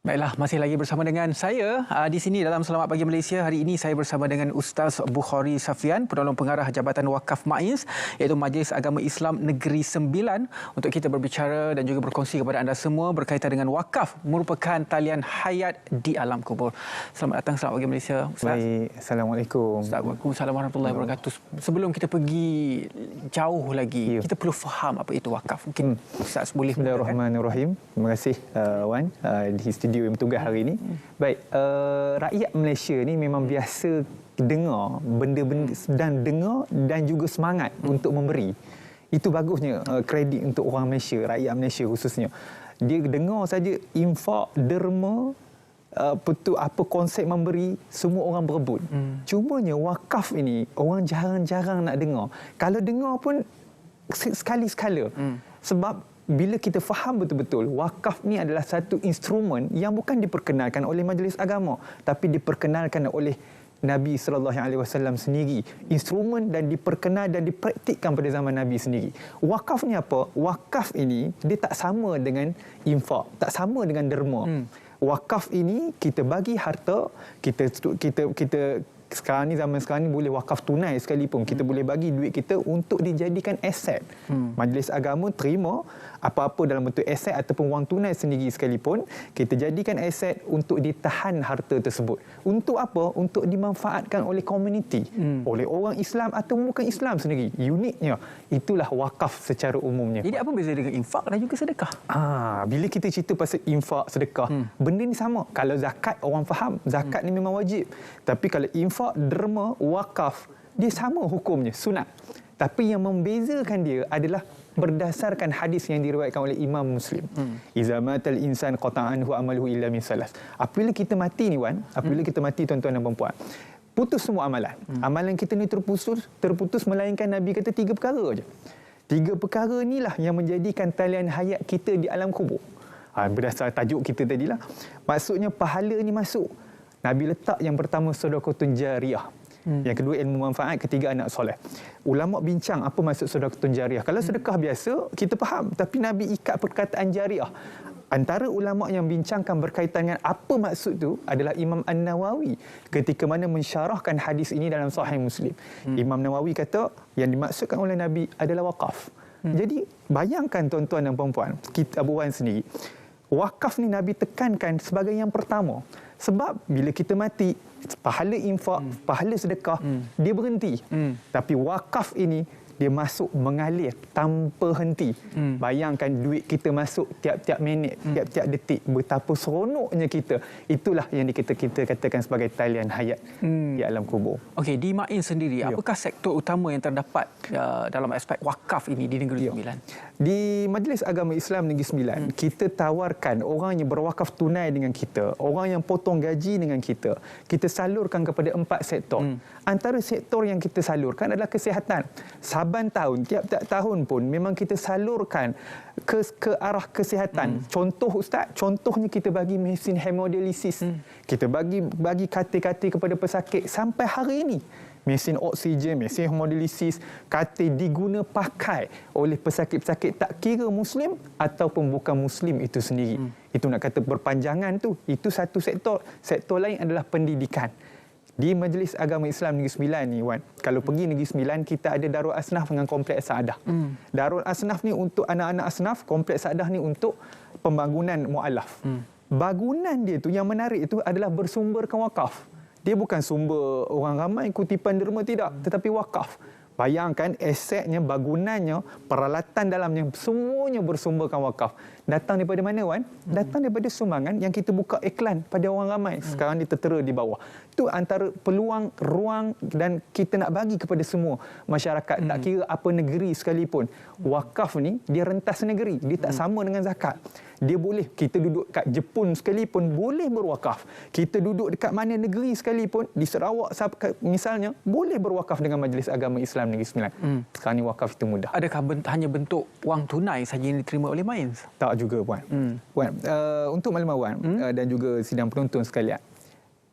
Baiklah, masih lagi bersama dengan saya di sini dalam Selamat Pagi Malaysia. Hari ini saya bersama dengan Ustaz Bukhari Safian, Penolong Pengarah Jabatan Wakaf MAIS, iaitu Majlis Agama Islam Negeri Sembilan, untuk kita berbicara dan juga berkongsi kepada anda semua berkaitan dengan wakaf merupakan talian hayat di alam kubur. Selamat datang Selamat Pagi Malaysia, Ustaz. Baik, Assalamualaikum. Waalaikumsalam warahmatullahi wabarakatuh. Sebelum kita pergi jauh lagi, kita perlu faham apa itu wakaf. Mungkin Ustaz boleh mulakan. Bismillahirrahmanirrahim. Terima kasih Wan di studio yang bertugas hari ini. Baik, rakyat Malaysia ni memang biasa dengar benda-benda dan juga semangat untuk memberi. Itu bagusnya kredit untuk orang Malaysia, rakyat Malaysia khususnya. Dia dengar saja infak, derma, apa konsep memberi, semua orang berebut. Cumanya wakaf ini orang jarang-jarang nak dengar. Kalau dengar pun sekali-sekala. Sebab bila kita faham betul-betul, wakaf ni adalah satu instrumen yang bukan diperkenalkan oleh majlis agama, tapi diperkenalkan oleh Nabi SAW sendiri. Instrumen dan diperkenal dan dipraktikkan pada zaman Nabi sendiri. Wakaf ni apa? Wakaf ini dia tak sama dengan infak, tak sama dengan derma. Wakaf ini kita bagi harta, kita sekarang ni, zaman sekarang ni boleh wakaf tunai sekalipun. Kita boleh bagi duit kita untuk dijadikan aset. Majlis agama terima apa-apa dalam bentuk aset ataupun wang tunai sendiri sekalipun, kita jadikan aset untuk ditahan harta tersebut. Untuk apa? Untuk dimanfaatkan oleh komuniti, oleh orang Islam atau bukan Islam sendiri. Uniknya, itulah wakaf secara umumnya. Jadi apa beza dengan infak dan juga sedekah? Bila kita cerita pasal infak, sedekah, benda ni sama. Kalau zakat, orang faham. Zakat ni memang wajib. Tapi kalau infak, derma, wakaf, dia sama hukumnya, sunat. Tapi yang membezakan dia adalah berdasarkan hadis yang diriwayatkan oleh Imam Muslim. Iza matal insan qata'anhu amaluhu illa min salas. Apabila kita mati ni Wan, apabila kita mati tuan-tuan dan puan-puan, putus semua amalan. Amalan kita ni terputus melainkan Nabi kata 3 perkara aja. 3 perkara inilah yang menjadikan talian hayat kita di alam kubur. Berdasar tajuk kita tadilah. Maksudnya pahala ni masuk. Nabi letak yang pertama sedekahun jariyah. Yang kedua ilmu manfaat, ketiga anak soleh. Ulama bincang apa maksud sedekahun jariyah. Kalau sedekah biasa kita faham, tapi Nabi ikat perkataan jariyah. Antara ulama yang bincangkan berkaitan dengan apa maksud tu adalah Imam An-Nawawi ketika mana mensyarahkan hadis ini dalam Sahih Muslim. Imam Nawawi kata yang dimaksudkan oleh Nabi adalah wakaf. Jadi bayangkan tuan-tuan dan puan-puan, kita Abu Wan sendiri, wakaf ni Nabi tekankan sebagai yang pertama. Sebab bila kita mati, pahala infak, pahala sedekah, dia berhenti. Tapi wakaf ini, dia masuk mengalir tanpa henti. Bayangkan duit kita masuk tiap-tiap minit, tiap-tiap detik. Betapa seronoknya kita. Itulah yang kita katakan sebagai talian hayat di alam kubur. Okey, di MAIS sendiri, apakah sektor utama yang terdapat dalam aspek wakaf ini di Negeri Sembilan? Di Majlis Agama Islam Negeri Sembilan, kita tawarkan orang yang berwakaf tunai dengan kita, orang yang potong gaji dengan kita. Kita salurkan kepada 4 sektor. Antara sektor yang kita salurkan adalah kesihatan. Saban tahun, tiap-tiap tahun pun memang kita salurkan ke arah kesihatan. Contoh Ustaz, contohnya kita bagi mesin hemodialisis. Kita bagi katil-katil kepada pesakit sampai hari ini. Mesin oksigen, mesin hemodialisis, katil diguna pakai oleh pesakit-pesakit tak kira Muslim ataupun bukan Muslim itu sendiri. Itu nak kata berpanjangan tu, itu satu sektor. Sektor lain adalah pendidikan. Di Majlis Agama Islam Negeri Sembilan ni Wan, kalau pergi Negeri Sembilan, kita ada Darul Asnaf dengan Kompleks Saadah. Darul Asnaf ni untuk anak-anak Asnaf, Kompleks Saadah ni untuk pembangunan mu'alaf. Bangunan dia tu yang menarik itu adalah bersumberkan wakaf. Dia bukan sumber orang ramai kutipan derma, tidak, tetapi wakaf. Bayangkan asetnya, bangunannya, peralatan dalamnya, semuanya bersumberkan wakaf. Datang daripada mana Wan? Datang daripada sumbangan yang kita buka iklan pada orang ramai. Sekarang dia tertera di bawah. Itu antara peluang, ruang dan kita nak bagi kepada semua masyarakat. Tak kira apa negeri sekalipun. Wakaf ni dia rentas negeri. Dia tak sama dengan zakat. Dia boleh, kita duduk kat Jepun sekalipun boleh berwakaf. Kita duduk dekat mana negeri sekalipun, di Sarawak misalnya, boleh berwakaf dengan Majlis Agama Islam Negeri Sembilan. Sekarang ni wakaf itu mudah. Adakah hanya bentuk wang tunai saja yang diterima oleh MAIS? Tak juga Puan. Puan, untuk maklumat Puan dan juga sidang penonton sekalian,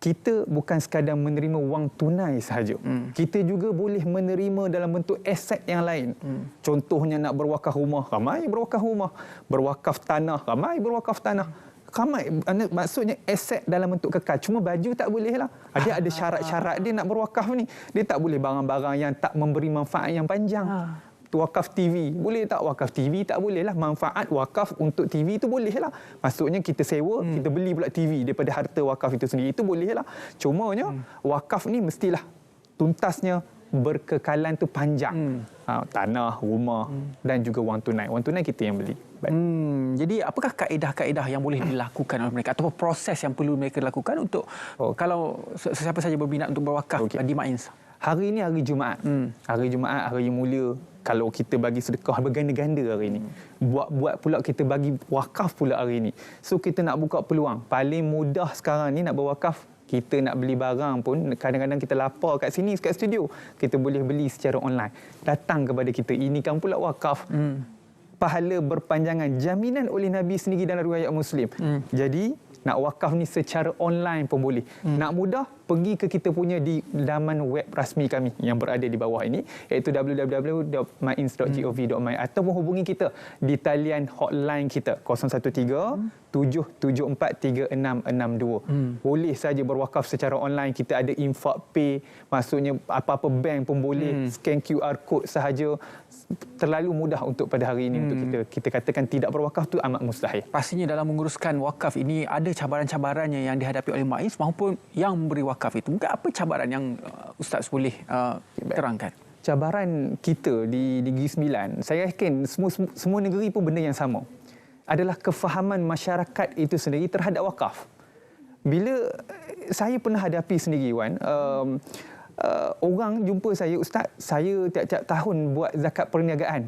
kita bukan sekadar menerima wang tunai sahaja. Kita juga boleh menerima dalam bentuk aset yang lain. Contohnya nak berwakaf rumah, ramai berwakaf rumah. Berwakaf tanah, ramai berwakaf tanah. ramai, maksudnya aset dalam bentuk kekal. Cuma baju tak boleh lah. Ada syarat-syarat dia nak berwakaf ni. Dia tak boleh barang-barang yang tak memberi manfaat yang panjang. Wakaf TV, boleh tak? Wakaf TV tak boleh lah. Manfaat wakaf untuk TV itu boleh lah. Maksudnya kita sewa, kita beli pula TV daripada harta wakaf itu sendiri. Itu boleh lah. Cumanya wakaf ni mestilah tuntasnya berkekalan tu panjang. Tanah, rumah dan juga wang tunai. Wang tunai kita yang beli. Jadi apakah kaedah-kaedah yang boleh dilakukan oleh mereka ataupun proses yang perlu mereka lakukan untuk kalau sesiapa saja berminat untuk berwakaf di MAINS? Hari ini hari Jumaat. Hari Jumaat, hari mula. Kalau kita bagi sedekah berganda-ganda hari ini. Buat pula kita bagi wakaf pula hari ini. So kita nak buka peluang. Paling mudah sekarang ni nak berwakaf. Kita nak beli barang pun kadang-kadang kita lapar kat sini, kat studio. Kita boleh beli secara online. Datang kepada kita. Ini kan pula wakaf. Pahala berpanjangan. Jaminan oleh Nabi sendiri dalam riwayat Muslim. Jadi nak wakaf ni secara online pun boleh. Nak mudah, pergi ke kita punya di laman web rasmi kami yang berada di bawah ini, iaitu www.mains.gov.my, ataupun hubungi kita di talian hotline kita 013-774-3662. Boleh saja berwakaf secara online. Kita ada infak pay, maksudnya apa-apa bank pun boleh. Scan QR code sahaja. Terlalu mudah untuk pada hari ini untuk kita katakan tidak berwakaf tu amat mustahil. Pastinya dalam menguruskan wakaf ini ada cabaran-cabarannya yang dihadapi oleh MAINS maupun yang memberi wakaf itu. Mungkin apa cabaran yang Ustaz boleh terangkan? Cabaran kita di Negeri Sembilan, saya yakin semua negeri pun benda yang sama. Adalah kefahaman masyarakat itu sendiri terhadap wakaf. Bila saya pernah hadapi sendiri, Wan, orang jumpa saya, Ustaz, saya tiap-tiap tahun buat zakat perniagaan.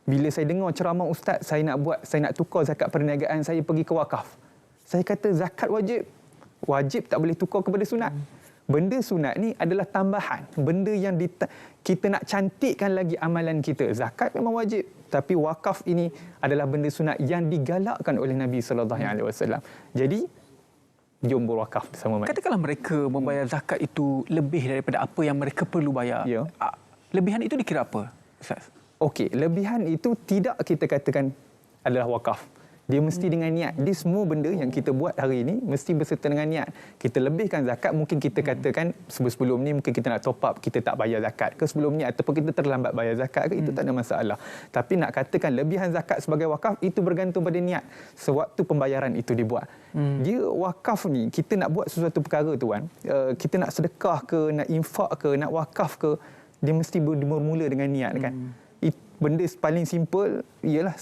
Bila saya dengar ceramah Ustaz, saya nak tukar zakat perniagaan saya pergi ke wakaf. Saya kata zakat wajib. Wajib tak boleh tukar kepada sunat. Benda sunat ni adalah tambahan. Benda yang kita nak cantikkan lagi amalan kita. Zakat memang wajib. Tapi wakaf ini adalah benda sunat yang digalakkan oleh Nabi SAW. Jadi, jom berwakaf bersama mereka. Katakanlah mereka membayar zakat itu lebih daripada apa yang mereka perlu bayar. Ya. Lebihan itu dikira apa, Ustaz? Okey, lebihan itu tidak kita katakan adalah wakaf. Dia mesti dengan niat. Dia semua benda yang kita buat hari ini mesti berserta dengan niat. Kita lebihkan zakat, mungkin kita katakan sebelum ni mungkin kita nak top up, kita tak bayar zakat ke sebelum ni, ataupun kita terlambat bayar zakat ke, itu tak ada masalah. Tapi nak katakan lebihan zakat sebagai wakaf, itu bergantung pada niat sewaktu pembayaran itu dibuat. Dia wakaf ni, kita nak buat sesuatu perkara tu kan, kita nak sedekah ke, nak infak ke, nak wakaf ke, dia mesti bermula dengan niat kan. Benda paling simple ialah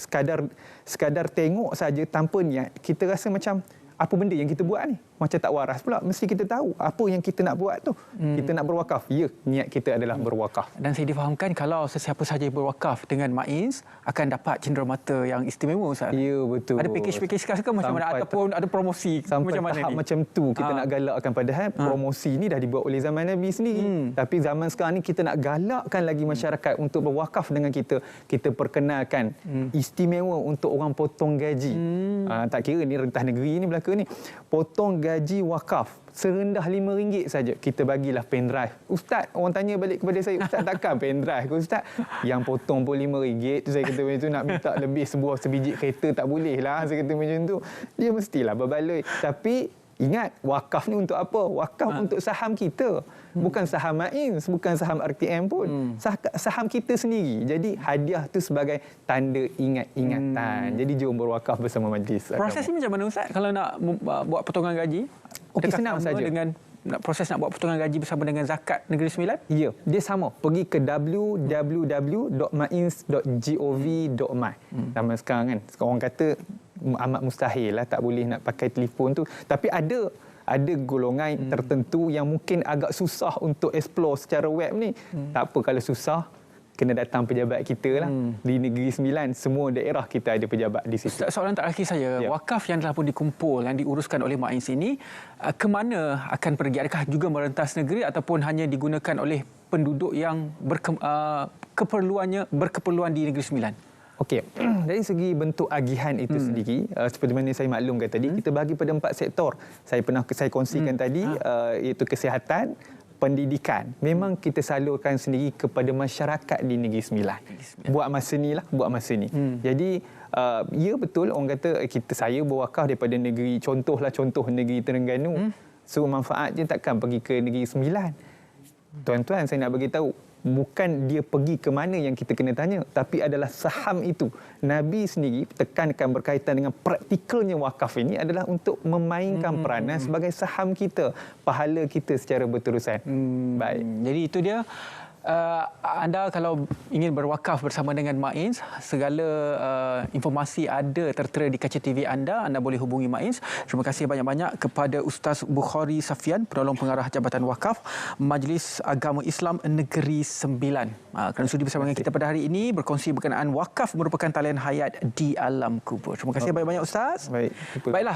sekadar tengok saja tanpa niat, kita rasa macam apa benda yang kita buat ni macam tak waras pula. Mesti kita tahu apa yang kita nak buat tu. Kita nak berwakaf. Ya, niat kita adalah berwakaf. Dan saya difahamkan kalau sesiapa saja berwakaf dengan MAINS akan dapat cenderamata yang istimewa, Ustaz. Ya, betul. Ada package-package khas ke macam mana, ataupun ada promosi sampai macam mana tahap ni? macam tu kita nak galakkan, padahal promosi ni dah dibuat oleh zaman Nabi sendiri. Tapi zaman sekarang ni kita nak galakkan lagi masyarakat untuk berwakaf dengan kita. Kita perkenalkan istimewa untuk orang potong gaji. Tak kira ni rentah negeri ni belaka ni. Potong gaji wakaf serendah RM5 saja. Kita bagilah pendrive. Ustaz, orang tanya balik kepada saya, Ustaz takkan pendrive ke Ustaz? Yang potong pun RM5. Saya kata macam tu, nak minta lebih sebiji kereta tak boleh lah. Saya kata macam tu. Dia mestilah berbaloi. Tapi ingat, wakaf ni untuk apa? Wakaf untuk saham kita. Bukan saham MAINS, bukan saham RTM pun. Saham kita sendiri. Jadi hadiah tu sebagai tanda ingat-ingatan. Jadi jom berwakaf bersama majlis. Prosesnya macam mana, Ustaz, kalau nak buat potongan gaji? Okey, senang saja. Dengan proses nak buat potongan gaji bersama dengan zakat Negeri Sembilan? Ya, dia sama. Pergi ke www.mains.gov.my. Zaman sekarang kan, orang kata amat mustahil lah, tak boleh nak pakai telefon tu. Tapi ada golongan tertentu yang mungkin agak susah untuk explore secara web ni. Tak apa kalau susah, kena datang pejabat kita lah. Di Negeri Sembilan, semua daerah kita ada pejabat di situ. Ustaz, soalan terakhir saya, wakaf yang telah pun dikumpul, yang diuruskan oleh MAINS ini, ke mana akan pergi? Adakah juga merentas negeri ataupun hanya digunakan oleh penduduk yang berkeperluan di Negeri Sembilan? Okey, dari segi bentuk agihan itu sendiri, seperti mana saya maklumkan tadi, kita bagi pada 4 sektor. Saya kongsikan tadi, iaitu kesihatan, pendidikan. Memang kita salurkan sendiri kepada masyarakat di Negeri Sembilan. Buat masa ni. Jadi Ya betul, orang kata saya berwakaf daripada negeri, contoh negeri Terengganu. Suruh manfaat je takkan pergi ke negeri Sembilan. Tuan-tuan, saya nak bagi tahu, bukan dia pergi ke mana yang kita kena tanya, tapi adalah saham itu. Nabi sendiri tekankan berkaitan dengan praktikalnya wakaf ini adalah untuk memainkan peranan sebagai saham kita, pahala kita secara berterusan. Baik. Jadi itu dia. Anda kalau ingin berwakaf bersama dengan Mains, segala informasi ada tertera di kaca TV anda. Anda boleh hubungi Mains. Terima kasih banyak-banyak kepada Ustaz Bukhari Safian, penolong pengarah Jabatan Wakaf Majlis Agama Islam Negeri Sembilan, kerana sudi bersama dengan kita pada hari ini berkongsi berkenaan wakaf merupakan talian hayat di alam kubur. Terima kasih banyak-banyak Ustaz. Baik. Baiklah.